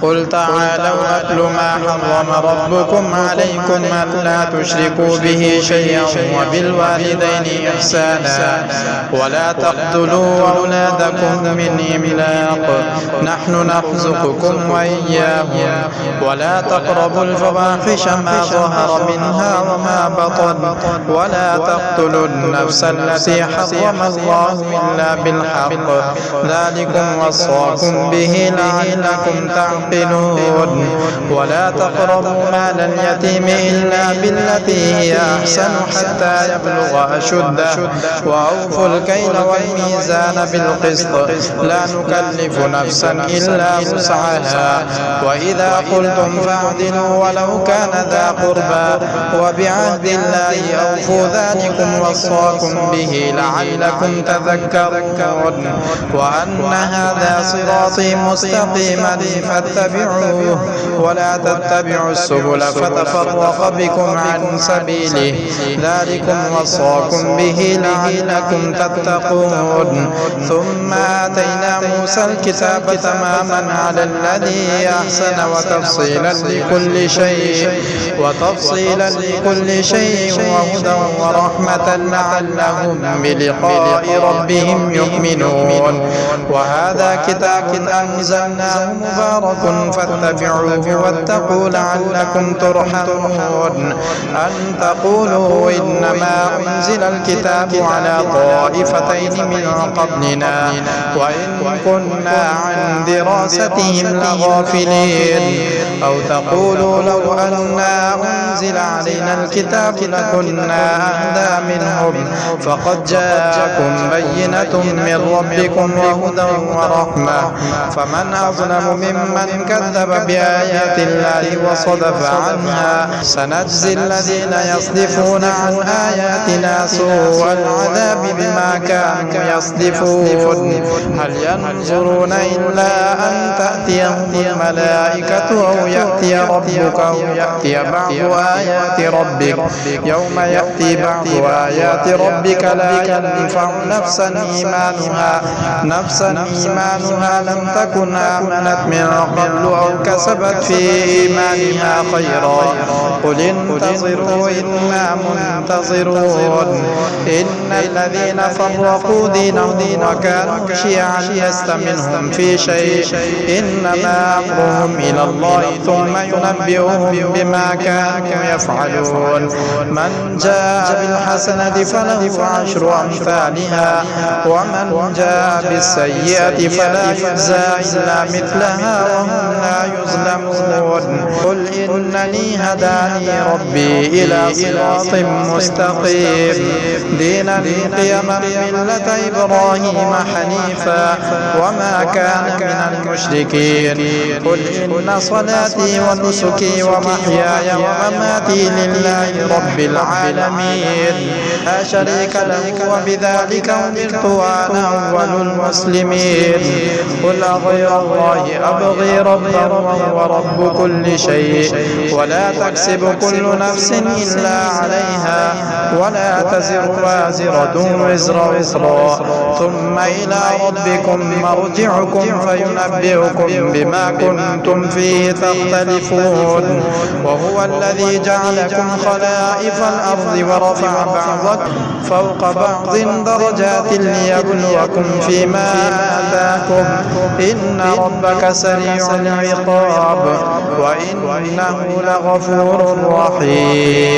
قل تعالوا أتل ما حرم ربكم عليكم ألا تشركوا به شيئا وبالوالدين إحسانا ولا تقتلوا أولادكم من إملاق نحن نرزقكم وإياهم ولا تقربوا الفواحش ما ظهر منها وما بطن ولا تقتلوا النفس التي حرم الله إلا بالحق ذلكم وصاكم به لعلكم تعقلون ولا تقربوا مال اليتيم إلا بالتي هي أحسن حتى يبلغ أشده وأوفوا الكيل والميزان بالقسط لا نكلف نفسا إلا وسعها وإذا قلتم فاعدلوا ولو كان ذا قربى وبعهد الله أوفوا ذلكم وصاكم به لعلكم تذكرون وأن هذا صراطي مستقيما فاتبعوه ولا تتبعوا السبل فتفرق بكم عن سبيله ذلكم وصاكم به لعلكم تتقون ثم آتينا موسى الكتاب تماما على الذي أحسن وتفصيلا لكل شيء وهدى ورحمة لعلهم بلقاء ربهم يؤمنون وهذا كتاب أنزلناه مبارك فاتبعوه واتقوا لعلكم ترحمون أن تقولوا إنما أنزل الكتاب على طائفتين من قبلنا وإن كنا عن دراستهم لغافلين أو تقولوا لو أنا أنزل علينا الكتاب لكنا أهدى منهم فقد جاءكم بينة من ربكم وهدى ورحمة فمن أظلم ممن كذب بآيات الله وصدف عنها سنجزي الذين يصدفون عن آياتنا سوء العذاب بما كانوا يصدفون هل ينظرون إلا أن تأتيهم الملائكة أو يأتي ربك أو يأتي بعض آيات ربك يوم يأتي بعض آيات ربك لا ينفع نفسا إيمانها لم تكن آمنت من قبل أو كسبت في إيمانها خيرا قل انتظروا إنا منتظرون إن الذين فرقوا دينهم وكانوا شيعا لست منهم في شيء إنما أمرهم إلى الله ثم ينبئهم بما كانوا يفعلون من جاء بالحسنة فله عشر أمثالها ومن جاء بالسيئة فلا يجزى إلا مثلها وهم لا يظلمون قل إنني هداني ربي إلى صراط مستقيم دينا قيما ملة إبراهيم حنيفا وما كان من المشركين قل إن صلاتي ونسكي ومحياي ومماتي لله رب العالمين لا شريك له وبذلك أمرت وأنا أول المسلمين قل أغير الله أبغي ربا وهو رب كل شيء ولا تكسب كل نفس إلا عليها ولا تزر وازرة وزر أخرى ثم إلى ربكم مرجعكم فينبئكم بما كنتم فيه تختلفون وهو الذي جعلكم خلائف الأرض ورفع بعضكم فوق بعض درجات ليبلوكم فيما آتاكم إن ربك سريع العقاب وإنه لغفور رحيم